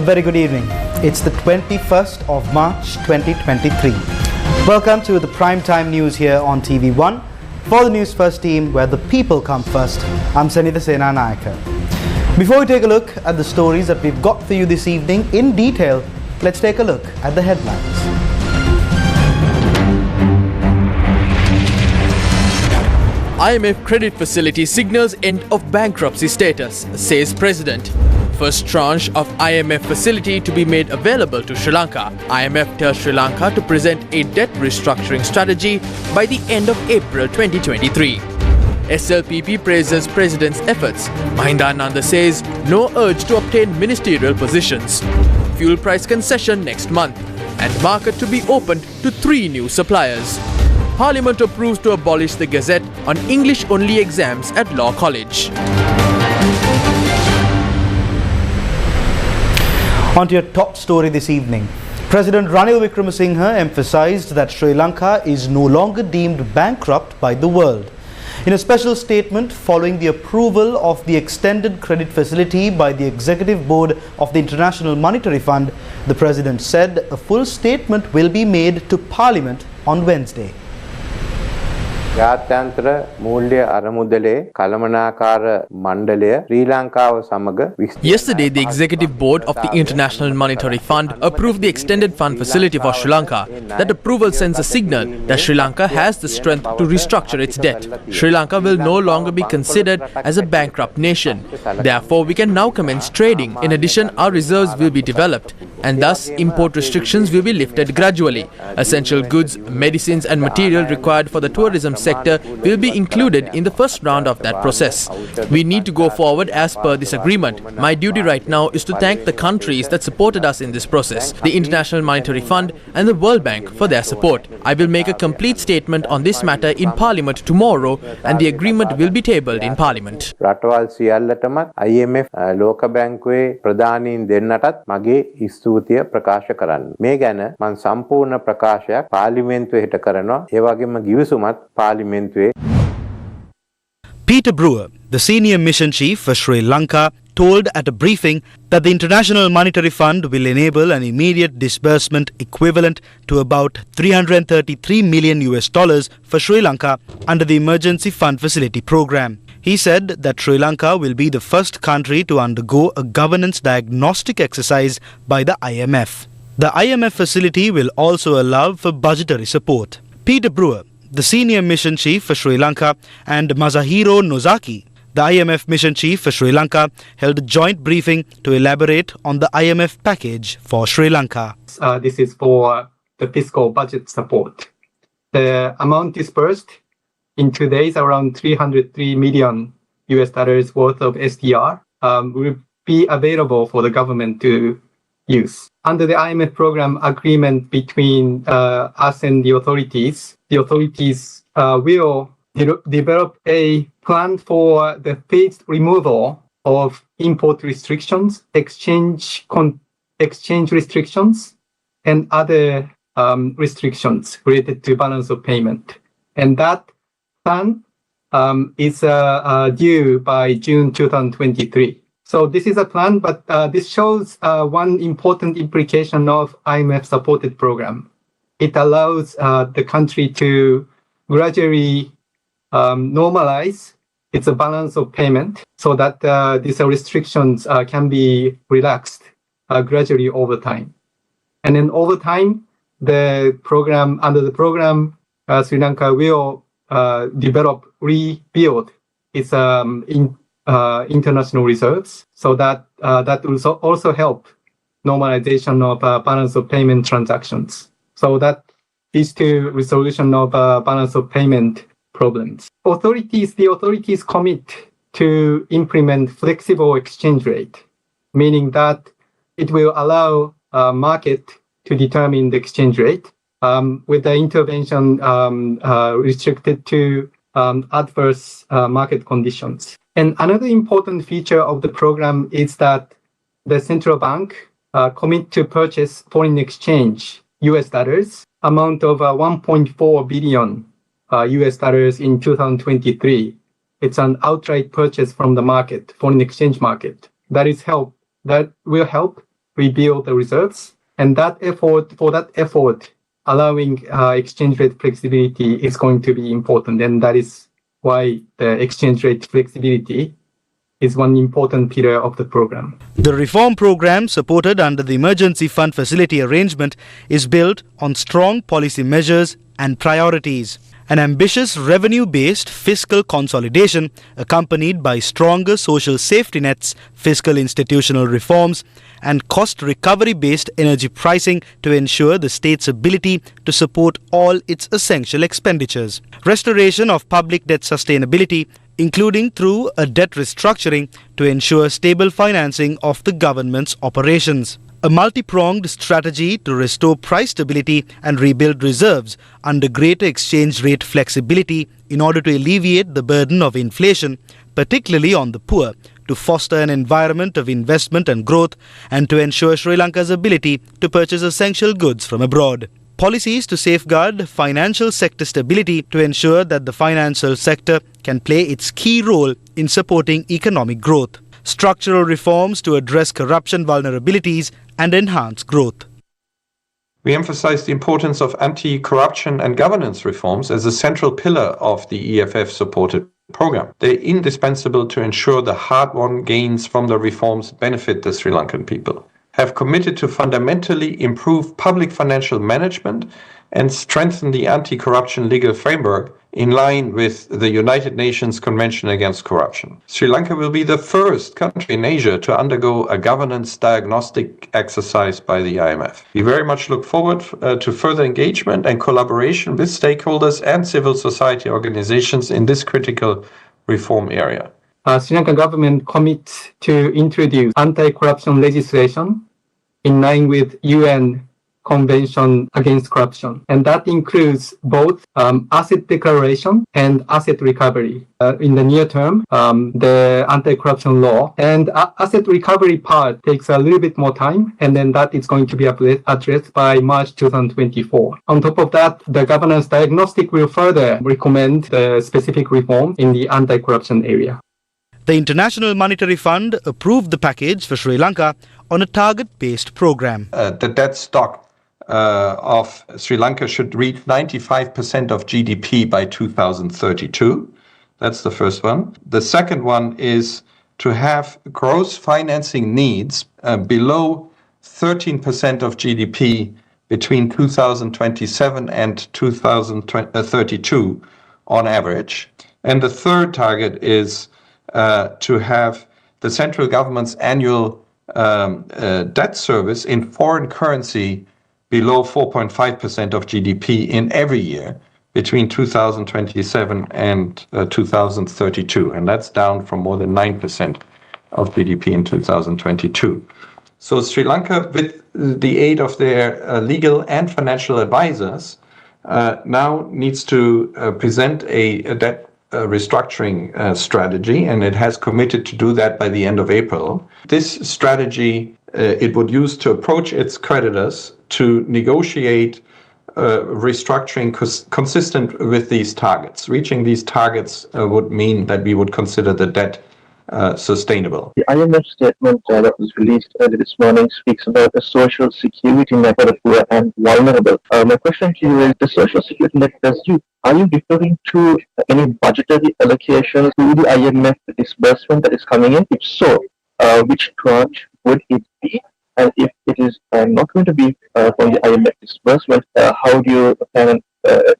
very good evening. It's the 21st of March 2023. Welcome to the primetime news here on TV1 for the News First team, where the people come first. I'm Sanitha Senanayaka. Before we take a look at the stories that we've got for you this evening in detail, let's take a look at the headlines. IMF credit facility signals end of bankruptcy status, says President. First tranche of IMF facility to be made available to Sri Lanka. IMF tells Sri Lanka to present a debt restructuring strategy by the end of April 2023. SLPP praises President's efforts. Mahinda Ananda says no urge to obtain ministerial positions. Fuel price concession next month. And market to be opened to 3 new suppliers. Parliament approves to abolish the Gazette on English-only exams at Law College. On to your top story this evening. President Ranil Wickremesinghe emphasized that Sri Lanka is no longer deemed bankrupt by the world. In a special statement following the approval of the extended credit facility by the Executive Board of the International Monetary Fund, the President said a full statement will be made to Parliament on Wednesday. ජාත්‍යන්තර මූල්‍ය අරමුදලේ කළමනාකාර මණ්ඩලය ශ්‍රී ලංකාව සමග Yesterday, the Executive Board of the International Monetary Fund approved the extended fund facility for Sri Lanka. That approval sends a signal that Sri Lanka has the strength to restructure its debt. Sri Lanka will no longer be considered as a bankrupt nation. Therefore, we can now commence trading. In addition, our reserves will be developed, and thus import restrictions will be lifted gradually. Essential goods, medicines and material required for the tourism sector will be included in the first round of that process. We need to go forward as per this agreement. My duty right now is to thank the countries that supported us in this process, the International Monetary Fund and the World Bank for their support. I will make a complete statement on this matter in Parliament tomorrow, and the agreement will be tabled in Parliament. රටවල් සියල්ලටම IMF ලෝක බැංකුවේ ප්‍රධානීන් දෙන්නටත් මගේ ස්තුතිය ප්‍රකාශ කරන්න. මේ ගැන මම සම්පූර්ණ ප්‍රකාශයක් පාර්ලිමේන්තුවේ හෙට කරනවා. ඒ වගේම ගිවිසුමත් Peter Brewer, the senior mission chief for Sri Lanka, told at a briefing that the International Monetary Fund will enable an immediate disbursement equivalent to about $333 million for Sri Lanka under the Emergency Fund Facility Program. He said that Sri Lanka will be the first country to undergo a governance diagnostic exercise by the IMF. The IMF facility will also allow for budgetary support. Peter Brewer, the senior mission chief for Sri Lanka, and Masahiro Nozaki, the IMF mission chief for Sri Lanka, held a joint briefing to elaborate on the IMF package for Sri Lanka. This is for the fiscal budget support. The amount disbursed in 2 days, around $303 million worth of SDR, will be available for the government to use. Under the IMF program agreement between us and the authorities will develop a plan for the phased removal of import restrictions, exchange restrictions, and other restrictions related to balance of payment. And that plan is due by June 2023. So this is a plan, but this shows one important implication of IMF-supported program. It allows the country to gradually normalize its balance of payment so that these restrictions can be relaxed gradually over time. And then over time, under the program, Sri Lanka will rebuild its international reserves, so that will also help normalization of balance of payment transactions. So that leads to resolution of balance of payment problems. The authorities commit to implement flexible exchange rate, meaning that it will allow market to determine the exchange rate with the intervention restricted to adverse market conditions. And another important feature of the program is that the central bank commit to purchase foreign exchange US dollars amount of $1.4 billion US dollars in 2023. It's an outright purchase from the market, foreign exchange market. That will help rebuild the reserves. And that effort, allowing exchange rate flexibility is going to be important. And that is why the exchange rate flexibility is one important pillar of the program. The reform program, supported under the Emergency Fund Facility arrangement, is built on strong policy measures and priorities. An ambitious revenue-based fiscal consolidation accompanied by stronger social safety nets, fiscal institutional reforms, and cost recovery-based energy pricing to ensure the state's ability to support all its essential expenditures. Restoration of public debt sustainability, including through a debt restructuring to ensure stable financing of the government's operations. A multi-pronged strategy to restore price stability and rebuild reserves under greater exchange rate flexibility in order to alleviate the burden of inflation, particularly on the poor, to foster an environment of investment and growth, and to ensure Sri Lanka's ability to purchase essential goods from abroad. Policies to safeguard financial sector stability to ensure that the financial sector can play its key role in supporting economic growth. Structural reforms to address corruption vulnerabilities and enhance growth. We emphasize the importance of anti-corruption and governance reforms as a central pillar of the EFF-supported program. They're indispensable to ensure the hard-won gains from the reforms benefit the Sri Lankan people. Have committed to fundamentally improve public financial management and strengthen the anti-corruption legal framework in line with the United Nations Convention Against Corruption. Sri Lanka will be the first country in Asia to undergo a governance diagnostic exercise by the IMF. We very much look forward to further engagement and collaboration with stakeholders and civil society organizations in this critical reform area. Sri Lankan government commits to introduce anti-corruption legislation in line with UN Convention Against Corruption. And that includes both asset declaration and asset recovery. In the near term, the anti-corruption law and asset recovery part takes a little bit more time, and then that is going to be addressed by March 2024. On top of that, the governance diagnostic will further recommend the specific reform in the anti-corruption area. The International Monetary Fund approved the package for Sri Lanka on a target-based program. The debt stock of Sri Lanka should reach 95% of GDP by 2032. That's the first one. The second one is to have gross financing needs below 13% of GDP between 2027 and 2032 on average. And the third target is to have the central government's annual debt service in foreign currency below 4.5% of GDP in every year between 2027 and 2032. And that's down from more than 9% of GDP in 2022. So Sri Lanka, with the aid of their legal and financial advisors, now needs to present a debt restructuring strategy, and it has committed to do that by the end of April. This strategy it would use to approach its creditors to negotiate restructuring consistent with these targets. Reaching these targets would mean that we would consider the debt sustainable. The IMF statement that was released early this morning speaks about a social security net for the poor and vulnerable. My question to you is, the social security net, are you referring to any budgetary allocations to the IMF disbursement that is coming in? If so, which tranche would it be? And if it is not going to be from the IMF disbursement, how do you plan on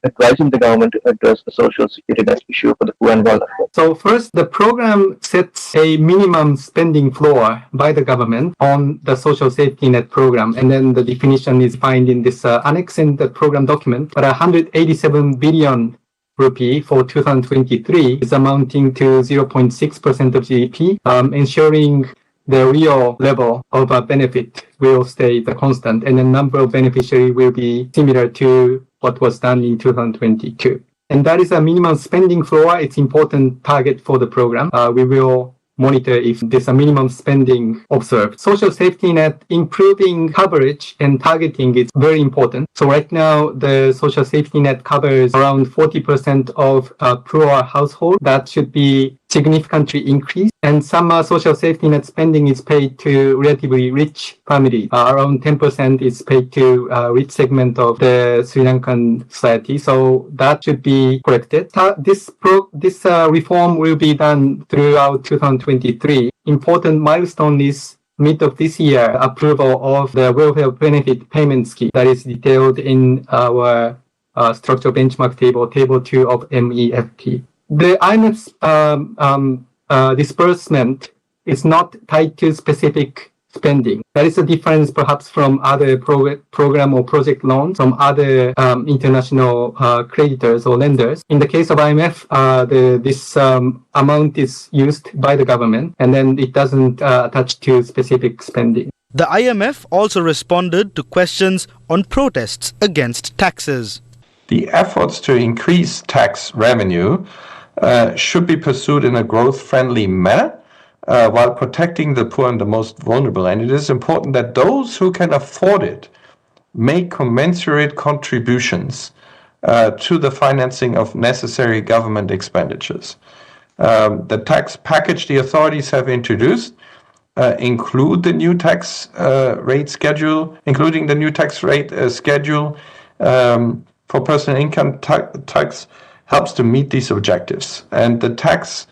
advising the government to address the social security net issue for the poor and vulnerable? So first, the program sets a minimum spending floor by the government on the social safety net program. And then the definition is found in this annex in the program document. But 187 billion rupee for 2023 is amounting to 0.6% of GDP, ensuring the real level of benefit will stay the constant, and the number of beneficiaries will be similar to what was done in 2022. And that is a minimum spending floor. It's important target for the program. We will monitor if there's a minimum spending observed. Social safety net, improving coverage and targeting is very important. So right now, the social safety net covers around 40% of poor households. That should be significantly increased, and some social safety net spending is paid to relatively rich families. Around 10% is paid to rich segment of the Sri Lankan society. So that should be corrected. This reform will be done throughout 2023. Important milestone is mid of this year, approval of the welfare benefit payment scheme that is detailed in our structural benchmark table 2 of MEFP. The IMF's disbursement is not tied to specific spending. That is a difference perhaps from other program or project loans from other international creditors or lenders. In the case of IMF, this amount is used by the government, and then it doesn't attach to specific spending. The IMF also responded to questions on protests against taxes. The efforts to increase tax revenue should be pursued in a growth-friendly manner while protecting the poor and the most vulnerable. And it is important that those who can afford it make commensurate contributions to the financing of necessary government expenditures. The tax package the authorities have introduced include the new tax rate schedule, including the new tax rate schedule for personal income tax, helps to meet these objectives. And the tax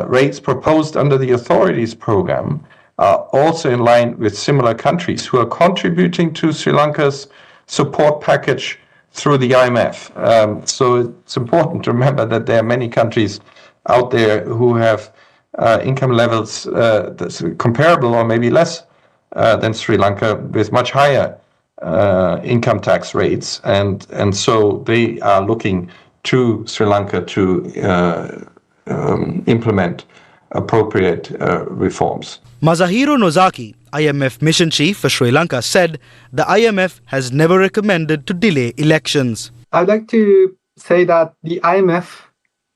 rates proposed under the authorities program are also in line with similar countries who are contributing to Sri Lanka's support package through the IMF. So it's important to remember that there are many countries out there who have income levels that's comparable or maybe less than Sri Lanka, with much higher income tax rates. And so they are looking to Sri Lanka to implement appropriate reforms. Masahiro Nozaki, IMF mission chief for Sri Lanka, said the IMF has never recommended to delay elections. I'd like to say that the IMF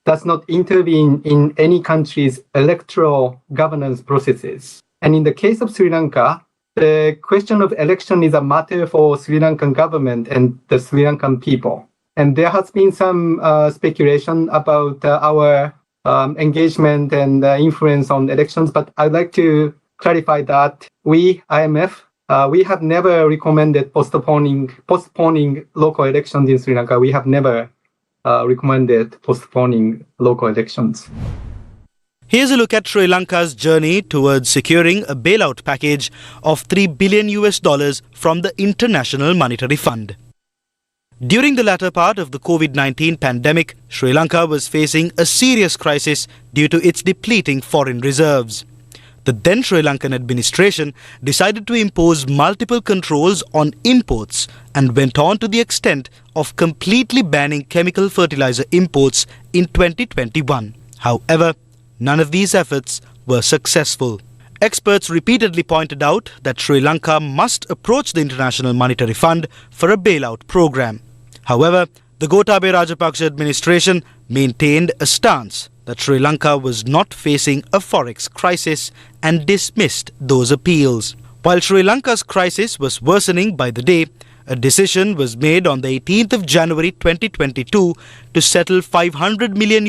does not intervene in any country's electoral governance processes. And in the case of Sri Lanka, the question of election is a matter for Sri Lankan government and the Sri Lankan people. And there has been some speculation about our engagement and influence on elections, but I'd like to clarify that we, IMF, we have never recommended postponing local elections in Sri Lanka. We have never recommended postponing local elections. Here's a look at Sri Lanka's journey towards securing a bailout package of $3 billion from the International Monetary Fund. During the latter part of the COVID-19 pandemic, Sri Lanka was facing a serious crisis due to its depleting foreign reserves. The then Sri Lankan administration decided to impose multiple controls on imports and went on to the extent of completely banning chemical fertilizer imports in 2021. However, none of these efforts were successful. Experts repeatedly pointed out that Sri Lanka must approach the International Monetary Fund for a bailout program. However, the Gotabaya Rajapaksa administration maintained a stance that Sri Lanka was not facing a forex crisis and dismissed those appeals. While Sri Lanka's crisis was worsening by the day, a decision was made on the 18th of January 2022 to settle $500 million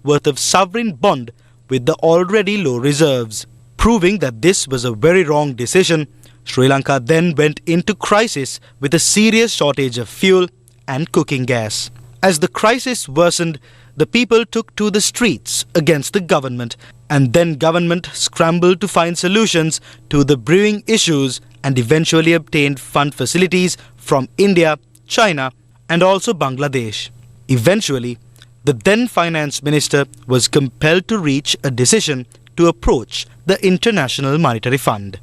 worth of sovereign bond with the already low reserves. Proving that this was a very wrong decision, Sri Lanka then went into crisis with a serious shortage of fuel and cooking gas. As the crisis worsened, the people took to the streets against the government, and then government scrambled to find solutions to the brewing issues and eventually obtained fund facilities from India, China and also Bangladesh. Eventually, the then finance minister was compelled to reach a decision to approach the International Monetary Fund.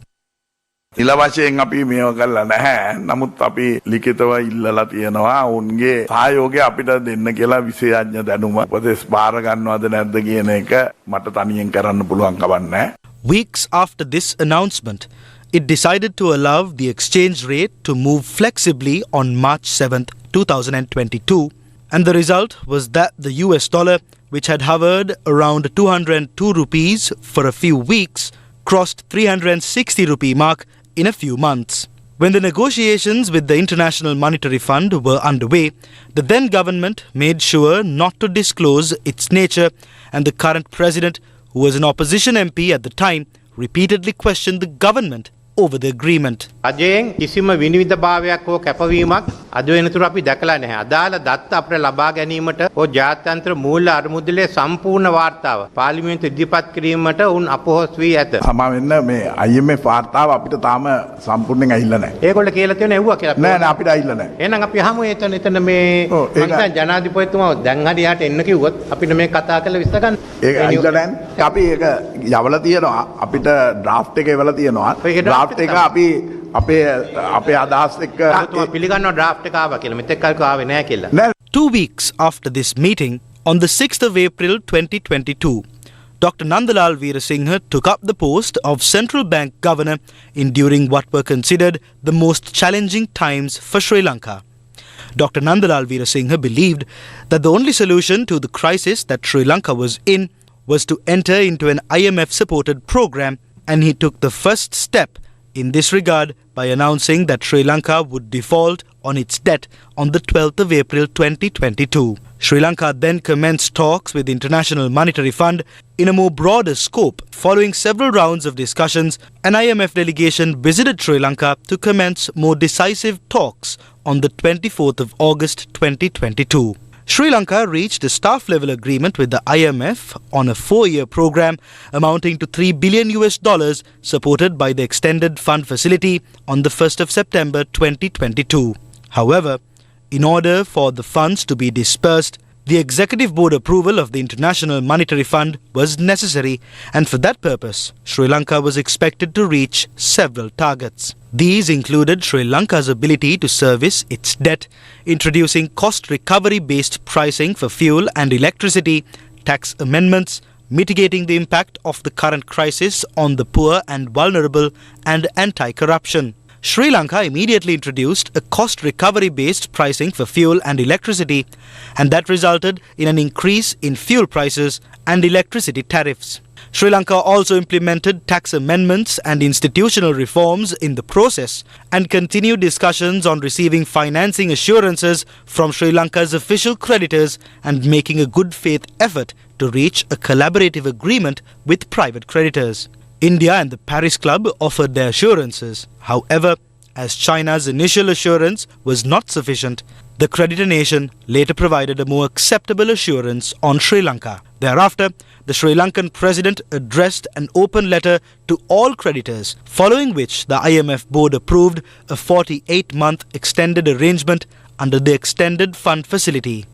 නිල වශයෙන් අපි මේව කරලා නැහැ. නමුත් අපි ලිඛිතව ඉල්ලලා තියෙනවා උන්ගේ සහයෝගය අපිට දෙන්න කියලා විශේෂඥ දැනුම උපදෙස් බාර ගන්නවද නැද්ද කියන එක මට තනියෙන් කරන්න පුළුවන් කමක් නැහැ. Weeks after this announcement, it decided to allow the exchange rate to move flexibly on March 7th, 2022, and the result was that the US dollar, which had hovered around 202 rupees for a few weeks, crossed 360 rupee mark in a few months. When the negotiations with the International Monetary Fund were underway, the then government made sure not to disclose its nature, and the current president, who was an opposition MP at the time, repeatedly questioned the government over the agreement. රජයෙන් කිසිම විනිවිදභාවයක් හෝ කැපවීමක් අද වෙනතුරු අපි දැකලා නැහැ. අදාළ දත්ත අපිට ලබා ගැනීමට හෝ ජාත්‍යන්තර මූල්‍ය අරමුදලේ සම්පූර්ණ වාර්තාව පාර්ලිමේන්තු ඉදිරිපත් කිරීමට උන් අපොහොස් වී ඇත. සමා වෙන්න මේ IMF වාර්තාව අපිට තාම සම්පූර්ණයෙන් ඇහිලා නැහැ. ඒගොල්ලෝ කියලා තියෙන එව්වා කියලා. නෑ නෑ අපිට ඇහිලා නැහැ. එහෙනම් අපි අහමු එතන මේ මං ජනාධිපතිතුමා දැන් හරි යාට එන්න කිව්වොත් අපිට මේ කතා කරලා විශ්ල ගන්න. ඒක ඇහිලා නැහැ. අපි ඒක යවලා තියෙනවා. අපිට ඩ්‍රාෆ්ට් එක එවලා තියෙනවා. ඩ්‍රාෆ්ට් එක අපි අපේ අදහස් එක්ක පිළිගන්නවා ඩ්‍රාෆ්ට් එක ආවා කියලා. මෙතෙක් කල්ක ආවේ නැහැ කියලා. 2 weeks after this meeting, on the 6th of April 2022, Dr. Nandalal Veerasinghe took up the post of Central Bank Governor during what were considered the most challenging times for Sri Lanka. Dr. Nandalal Veerasinghe believed that the only solution to the crisis that Sri Lanka was in was to enter into an IMF-supported program, and he took the first step in this regard by announcing that Sri Lanka would default on its debt on the 12th of April 2022. Sri Lanka then commenced talks with the International Monetary Fund in a more broader scope. Following several rounds of discussions, an IMF delegation visited Sri Lanka to commence more decisive talks on the 24th of August 2022. Sri Lanka reached a staff-level agreement with the IMF on a 4-year program amounting to $3 billion supported by the Extended Fund Facility on the 1st of September 2022. However, in order for the funds to be dispersed, the Executive Board approval of the International Monetary Fund was necessary, and for that purpose, Sri Lanka was expected to reach several targets. These included Sri Lanka's ability to service its debt, introducing cost recovery-based pricing for fuel and electricity, tax amendments, mitigating the impact of the current crisis on the poor and vulnerable, and anti-corruption. Sri Lanka immediately introduced a cost recovery-based pricing for fuel and electricity, and that resulted in an increase in fuel prices and electricity tariffs. Sri Lanka also implemented tax amendments and institutional reforms in the process, and continued discussions on receiving financing assurances from Sri Lanka's official creditors and making a good faith effort to reach a collaborative agreement with private creditors. India and the Paris Club offered their assurances. However, as China's initial assurance was not sufficient, the creditor nation later provided a more acceptable assurance on Sri Lanka. Thereafter, the Sri Lankan president addressed an open letter to all creditors, following which the IMF board approved a 48-month extended arrangement under the Extended Fund Facility.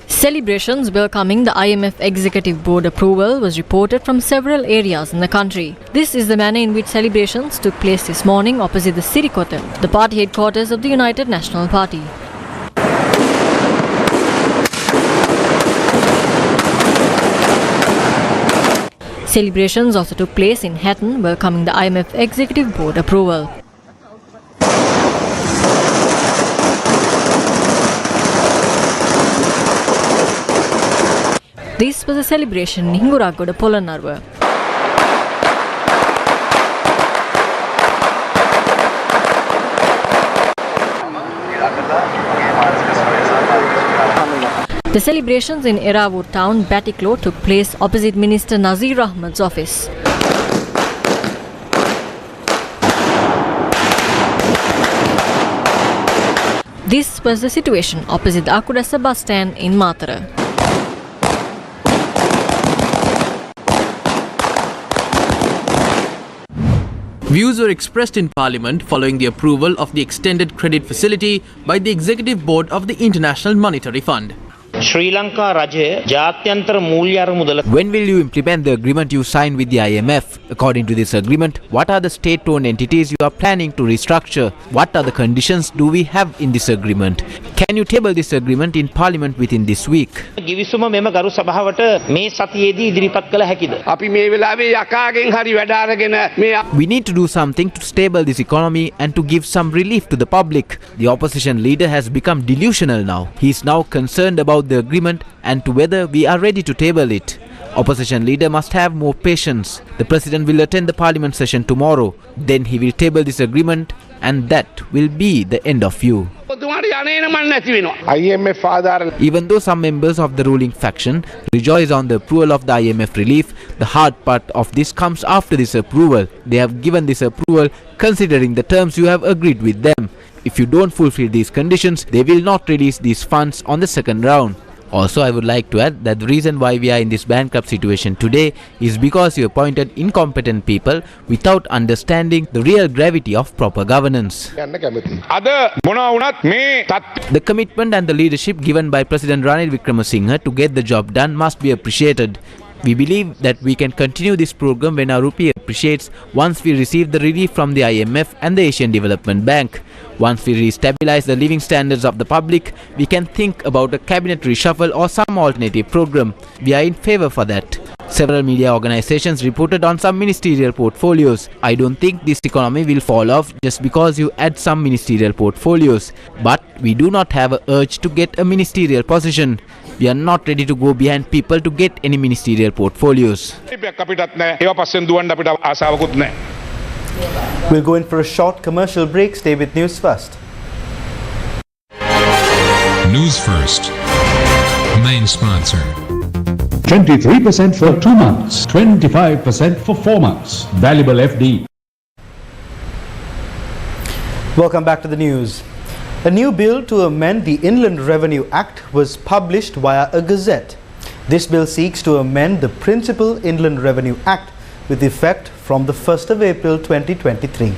Celebrations welcoming the IMF Executive Board approval was reported from several areas in the country. This is the manner in which celebrations took place this morning opposite the Sirikota, the party headquarters of the United National Party. Celebrations also took place in Hatton welcoming the IMF Executive Board approval. This was a celebration in Hinguragoda, Polonnaruwa. The celebrations in Eravur town, Batiklo, took place opposite Minister Nazir Ahmad's office. This was the situation opposite the Akudasa bus stand in Matara. Views were expressed in Parliament following the approval of the extended credit facility by the Executive Board of the International Monetary Fund. ශ්‍රී ලංකා රජය ජාත්‍යන්තර මූල්‍ය අරමුදල When will you implement the agreement you signed with the IMF? According to this agreement, what are the state-owned entities you are planning to restructure? What are the conditions do we have in this agreement? Can you table this agreement in Parliament within this week? ගිවිසුම මෙම ගරු සභාවට මේ සතියේදී ඉදිරිපත් කළ හැකිද? අපි මේ වෙලාවේ යකාගෙන් හරි වැඩ අරගෙන මේ We need to do something to stabilize this economy and to give some relief to the public. The opposition leader has become delusional now. He is now concerned about the agreement and to whether we are ready to table it. Opposition leader must have more patience. The president will attend the parliament session tomorrow. Then he will table this agreement and that will be the end of you. Even though some members of the ruling faction rejoice on the approval of the IMF relief, the hard part of this comes after this approval. They have given this approval considering the terms you have agreed with them. If you don't fulfill these conditions, they will not release these funds on the second round. Also, I would like to add that the reason why we are in this bankrupt situation today is because you appointed incompetent people without understanding the real gravity of proper governance. The commitment and the leadership given by President Ranil Wickremesinghe to get the job done must be appreciated. We believe that we can continue this program when our rupee appreciates once we receive the relief from the IMF and the Asian Development Bank. Once we restabilize the living standards of the public, we can think about a cabinet reshuffle or some alternative program. We are in favor for that. Several media organizations reported on some ministerial portfolios. I don't think this economy will fall off just because you add some ministerial portfolios. But we do not have an urge to get a ministerial position. We are not ready to go behind people to get any ministerial portfolios. We'll go in for a short commercial break. Stay with News First. News First, main sponsor. 23% for 2 months, 25% for 4 months. Valuable FD. Welcome back to the news. A new bill to amend the Inland Revenue Act was published via a gazette. This bill seeks to amend the Principal Inland Revenue Act with effect from the 1st of April 2023.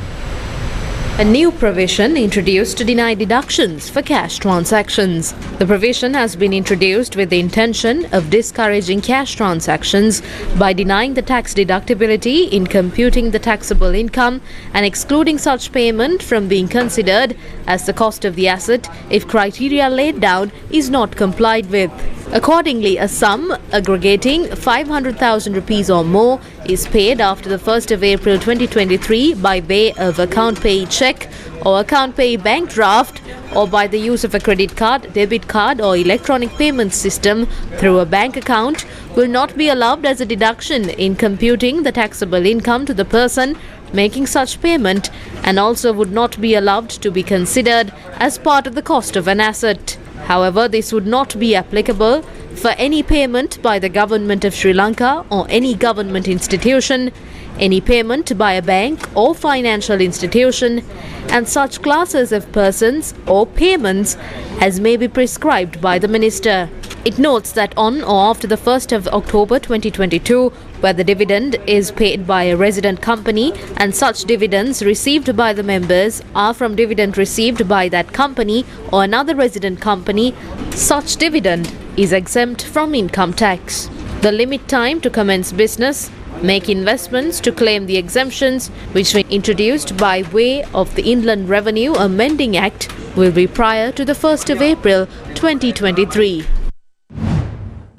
A new provision introduced to deny deductions for cash transactions. The provision has been introduced with the intention of discouraging cash transactions by denying the tax deductibility in computing the taxable income and excluding such payment from being considered as the cost of the asset if criteria laid down is not complied with. Accordingly, a sum aggregating 500,000 rupees or more is paid after the 1st of April 2023 by way of account pay check or account pay bank draft or by the use of a credit card, debit card or electronic payment system through a bank account will not be allowed as a deduction in computing the taxable income to the person making such payment and also would not be allowed to be considered as part of the cost of an asset. However, this would not be applicable for any payment by the government of Sri Lanka or any government institution, any payment by a bank or financial institution, and such classes of persons or payments as may be prescribed by the Minister. It notes that on or after the 1st of October 2022, where the dividend is paid by a resident company and such dividends received by the members are from dividend received by that company or another resident company, such dividend is exempt from income tax. The limit time to commence business, make investments to claim the exemptions which were introduced by way of the Inland Revenue Amending Act will be prior to the 1st of April 2023.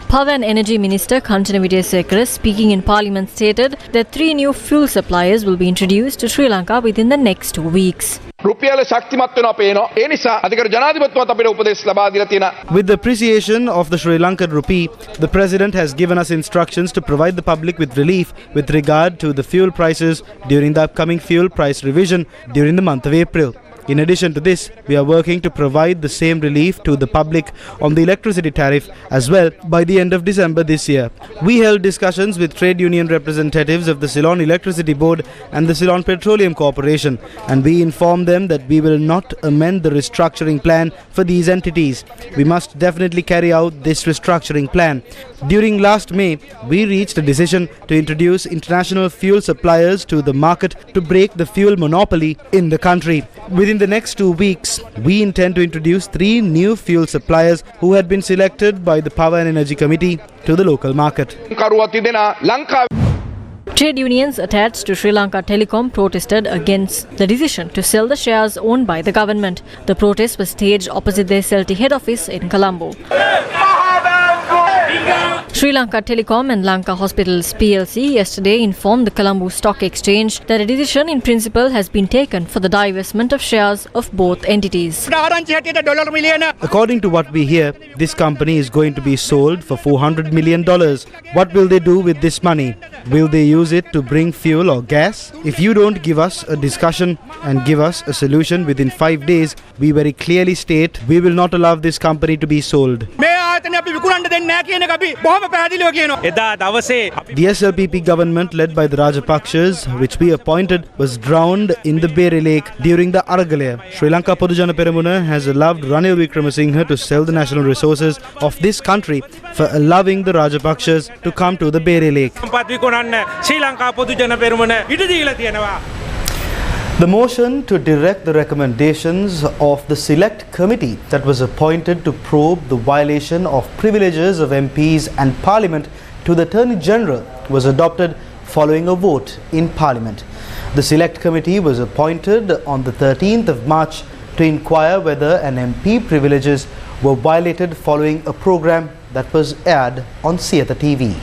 Power and Energy Minister Kanchana Wijesekara, speaking in Parliament, stated that 3 new fuel suppliers will be introduced to Sri Lanka within the next 2 weeks. With the appreciation of the Sri Lankan rupee, the President has given us instructions to provide the public with relief with regard to the fuel prices during the upcoming fuel price revision during the month of April. In addition to this, we are working to provide the same relief to the public on the electricity tariff as well by the end of December this year. We held discussions with trade union representatives of the Ceylon Electricity Board and the Ceylon Petroleum Corporation, and we informed them that we will not amend the restructuring plan for these entities. We must definitely carry out this restructuring plan. During last May, we reached a decision to introduce international fuel suppliers to the market to break the fuel monopoly in the country. Within the next 2 weeks, we intend to introduce 3 new fuel suppliers who had been selected by the Power and Energy Committee to the local market. Trade unions attached to Sri Lanka Telecom protested against the decision to sell the shares owned by the government. The protest was staged opposite the SLT head office in Colombo. Sri Lanka Telecom and Lanka Hospitals PLC yesterday informed the Colombo Stock Exchange that a decision in principle has been taken for the divestment of shares of both entities. According to what we hear, this company is going to be sold for $400 million. What will they do with this money? Will they use it to bring fuel or gas? If you don't give us a discussion and give us a solution within 5 days, we very clearly state we will not allow this company to be sold. The SLPP government led by the Rajapakshas, which we appointed, was drowned in the Bere Lake during the Aragalaya. Sri Lanka Podujana Peramuna has allowed Ranil Wickramasinghe to sell the national resources of this country for allowing the Rajapakshas to come to the Bere Lake. The motion to direct the recommendations of the select committee that was appointed to probe the violation of privileges of MPs and Parliament to the Attorney General was adopted following a vote in Parliament. The select committee was appointed on the 13th of March to inquire whether an MP privileges were violated following a program that was aired on Siyata TV.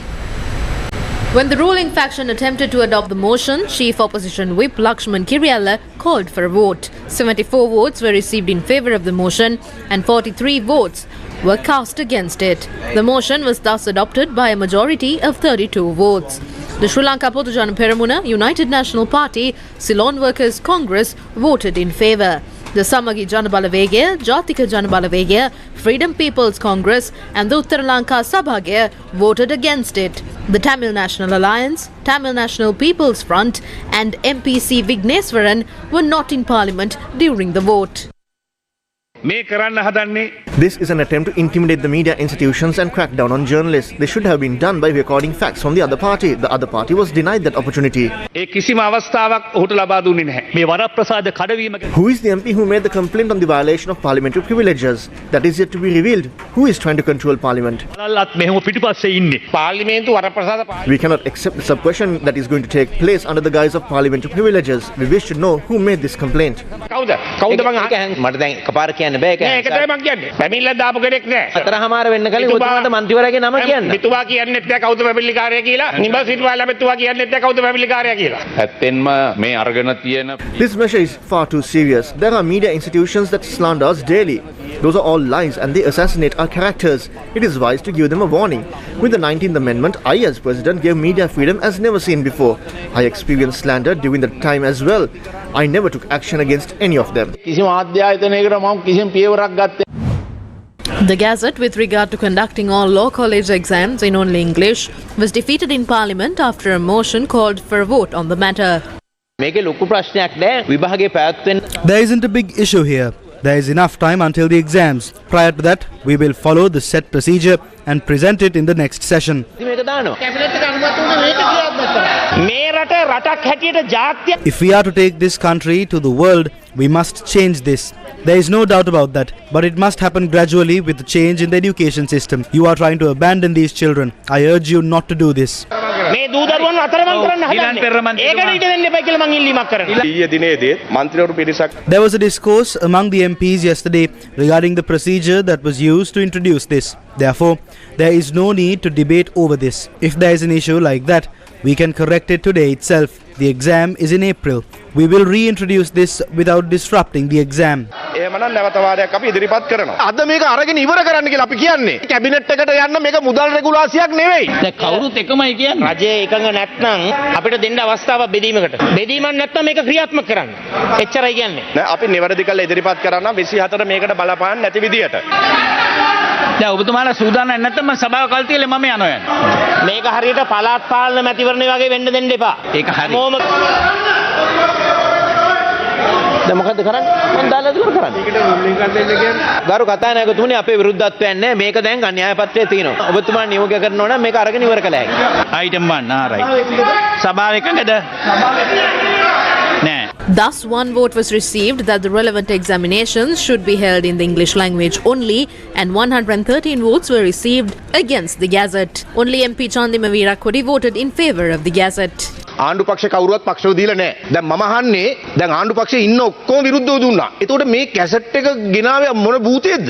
When the ruling faction attempted to adopt the motion, Chief Opposition Whip Lakshman Kiriyalla called for a vote. 74 votes were received in favour of the motion and 43 votes were cast against it. The motion was thus adopted by a majority of 32 votes. The Sri Lanka Podujana Peramuna United National Party Ceylon Workers Congress voted in favour. The Samagi Janabalawegaya, Jatika Janabalawegaya, Freedom People's Congress and the Uttara Lanka Sabhagaya voted against it. The Tamil National Alliance, Tamil National People's Front and MPC Vigneswaran were not in Parliament during the vote. This is an attempt to intimidate the media institutions and crack down on journalists. This should have been done by recording facts from the other party. The other party was denied that opportunity. Who is the MP who made the complaint on the violation of parliamentary privileges? That is yet to be revealed. Who is trying to control Parliament? We cannot accept the suppression that is going to take place under the guise of parliamentary privileges. We wish to know who made this complaint. This measure is far too serious. There are media institutions that slander us daily. Those are all lies and they assassinate our characters. It is wise to give them a warning. With the 19th Amendment, I as President gave media freedom as never seen before. I experienced slander during that time as well. I never took action against any of them. The Gazette, with regard to conducting all law college exams in only English, was defeated in Parliament after a motion called for a vote on the matter. There isn't a big issue here. There is enough time until the exams. Prior to that, we will follow the set procedure and present it in the next session. If we are to take this country to the world, we must change this. There is no doubt about that. But it must happen gradually with the change in the education system. You are trying to abandon these children. I urge you not to do this. There was a discourse among the MPs yesterday regarding the procedure that was used to introduce this. Therefore, there is no need to debate over this. If there is an issue like that, we can correct it today itself. The exam is in April. We will reintroduce this without disrupting the exam. ඔබතුමාලා සූදානම් නැත්නම් මම සභාව කල් තියලා මම යනවා යන්නේ. මේක හරියට පළාත් පාලන මැතිවරණය වගේ වෙන්න දෙන්න එපා. ඒක හරි. දැන් මොකද කරන්නේ? මම දාලා දුර කරන්නේ. ඒකට රුලින් එකක් දෙන්න කියන්නේ. ගරු කතානායකතුමනි අපේ විරුද්ධත්වයක් නැහැ. මේක දැන් න්‍යාය පත්‍රයේ තියෙනවා. ඔබතුමා නියෝග කරනවා නම් මේක අරගෙන ඉවර කළා හැකියි. අයිටම් 1 ආරයි. සභාව එකකද? Thus, one vote was received that the relevant examinations should be held in the English language only, and 113 votes were received against the Gazette. Only MP Chandima Veerakodi voted in favour of the Gazette. ආණ්ඩු පක්ෂ කවුරුවත් පක්ෂව දීලා නැහැ. දැන් මම අහන්නේ දැන් ආණ්ඩු පක්ෂයේ ඉන්න ඔක්කොම විරුද්ධව දුන්නා. එතකොට මේ කැසට් එක ගෙනාවේ මොන භූතයේද?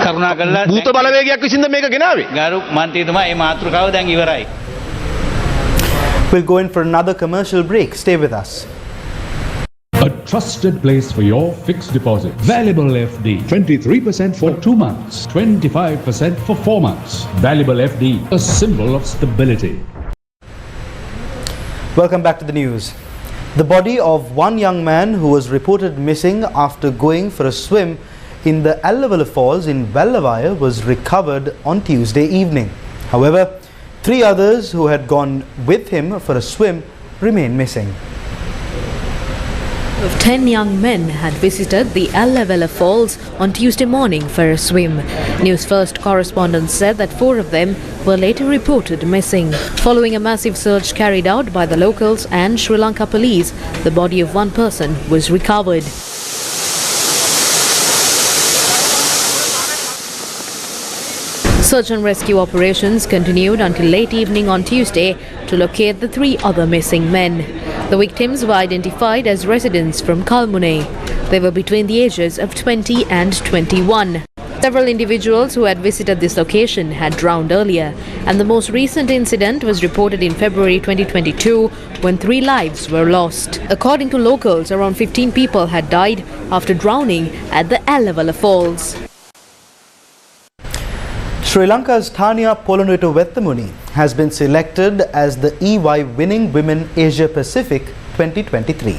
කරුණාකරලා භූත බලවේගයක් විසින්ද මේක ගෙනාවේ? ගරු මන්ත්‍රීතුමා මේ මාතෘකාව දැන් ඉවරයි. We'll go in for another commercial break. Stay with us. A trusted place for your fixed deposit. Valuable FD. 23% for 2 months. 25% for 4 months. Valuable FD. A symbol of stability. Welcome back to the news. The body of one young man who was reported missing after going for a swim in the Allavala Falls in Vellavaya was recovered on Tuesday evening. However, 3 others who had gone with him for a swim remain missing. 10 young men had visited the Allavala Falls on Tuesday morning for a swim. Newsfirst correspondents said that 4 of them were later reported missing. Following a massive search carried out by the locals and Sri Lanka police, the body of one person was recovered. Search and rescue operations continued until late evening on Tuesday to locate the 3 other missing men. The victims were identified as residents from Kalmune. They were between the ages of 20 and 21. Several individuals who had visited this location had drowned earlier, and the most recent incident was reported in February 2022 when 3 lives were lost. According to locals, around 15 people had died after drowning at the Allavala Falls. Sri Lanka's Tanya Polonwittu-Wettamuni has been selected as the EY Winning Women Asia Pacific 2023.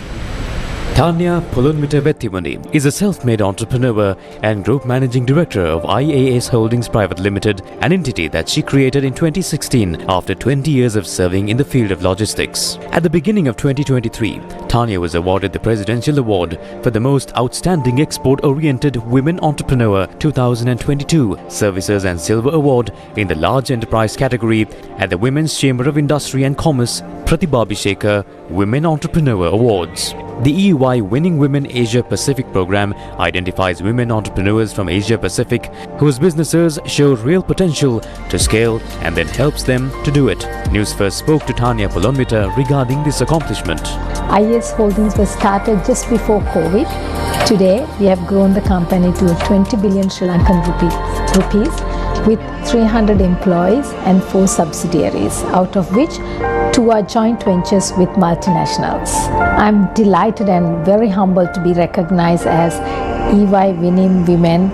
Tanya Polonwittu-Wettamuni is a self-made entrepreneur and group managing director of IAS Holdings Private Limited, an entity that she created in 2016 after 20 years of serving in the field of logistics. At the beginning of 2023, Tanya was awarded the Presidential Award for the Most Outstanding Export-Oriented Women Entrepreneur 2022 Services and Silver Award in the Large Enterprise category at the Women's Chamber of Industry and Commerce Pratibhabhisheka Women Entrepreneur Awards. The EY Winning Women Asia Pacific program identifies women entrepreneurs from Asia Pacific whose businesses show real potential to scale and then helps them to do it. Newsfirst spoke to Tanya Polonwittu regarding this accomplishment. IAS Holdings was started just before COVID. Today, we have grown the company to 20 billion Sri Lankan rupees with 300 employees and 4 subsidiaries, out of which 2 are joint ventures with multinationals. I'm delighted and very humbled to be recognized as EY Winning Women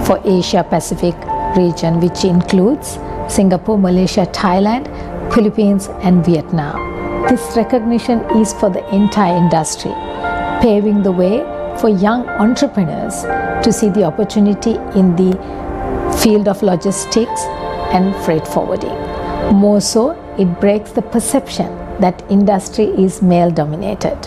for Asia Pacific region, which includes Singapore, Malaysia, Thailand, Philippines and Vietnam. This recognition is for the entire industry, paving the way for young entrepreneurs to see the opportunity in the field of logistics and freight forwarding. More so, it breaks the perception that industry is male dominated.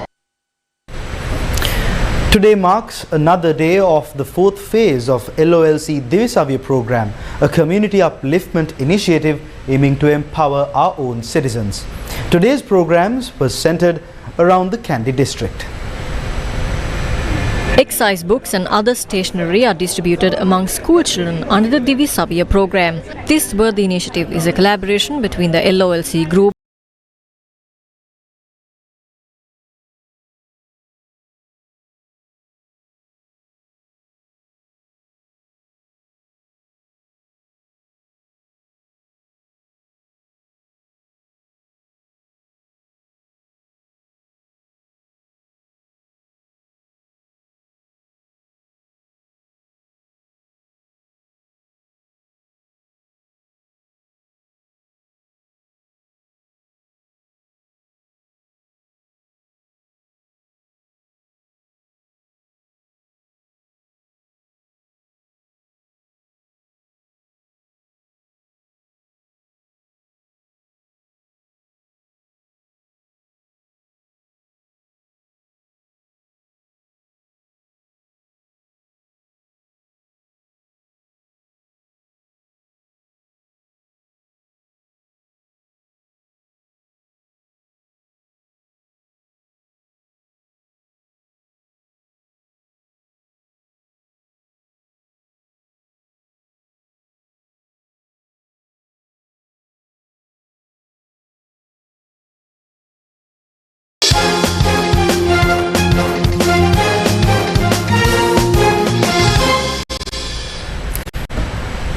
Today marks another day of the 4th phase of LOLC Divisavya program, a community upliftment initiative aiming to empower our own citizens. Today's programs were centered around the Kandy district. Exercise books and other stationery are distributed among school children under the Divisavya program. This worthy initiative is a collaboration between the LOLC group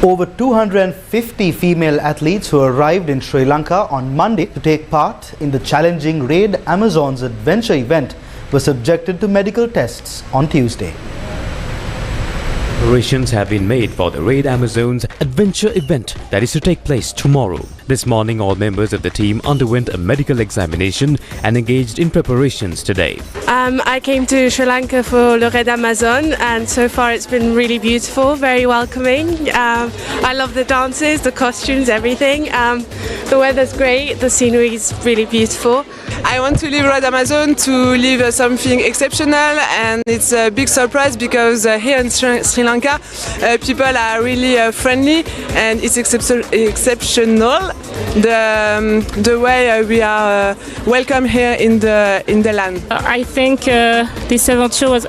Over 250 female athletes who arrived in Sri Lanka on Monday to take part in the challenging Raid Amazons adventure event were subjected to medical tests on Tuesday. Preparations have been made for the Raid Amazons adventure event that is to take place tomorrow. This morning, all members of the team underwent a medical examination and engaged in preparations today. I came to Sri Lanka for the Raid Amazon, and so far it's been really beautiful, very welcoming. I love the dances, the costumes, everything. The weather's great, the scenery is really beautiful. I want to leave Raid Amazon to live something exceptional, and it's a big surprise because here in Sri Lanka people are really friendly, and it's exceptional the way we are welcome here in the land. I think this adventure is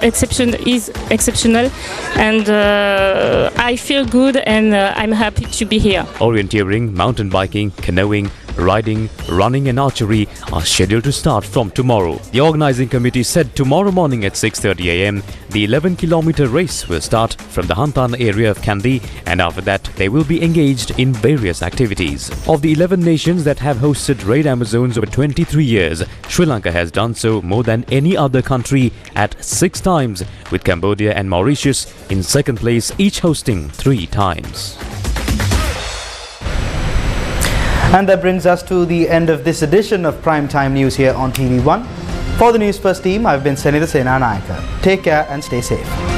exceptional, and I feel good, and I'm happy to be here. Orienteering, mountain biking, canoeing, riding, running and archery are scheduled to start from tomorrow. The organizing committee said tomorrow morning at 6:30 a.m. the 11-kilometer race will start from the Hantan area of Kandy, and after that they will be engaged in various activities. Of the 11 nations that have hosted Raid Amazons over 23 years, Sri Lanka has done so more than any other country at 6 times, with Cambodia and Mauritius in second place, each hosting 3 times. And that brings us to the end of this edition of Primetime News here on TV1. For the News First team, I've been Senida Senanayaka. Take care and stay safe.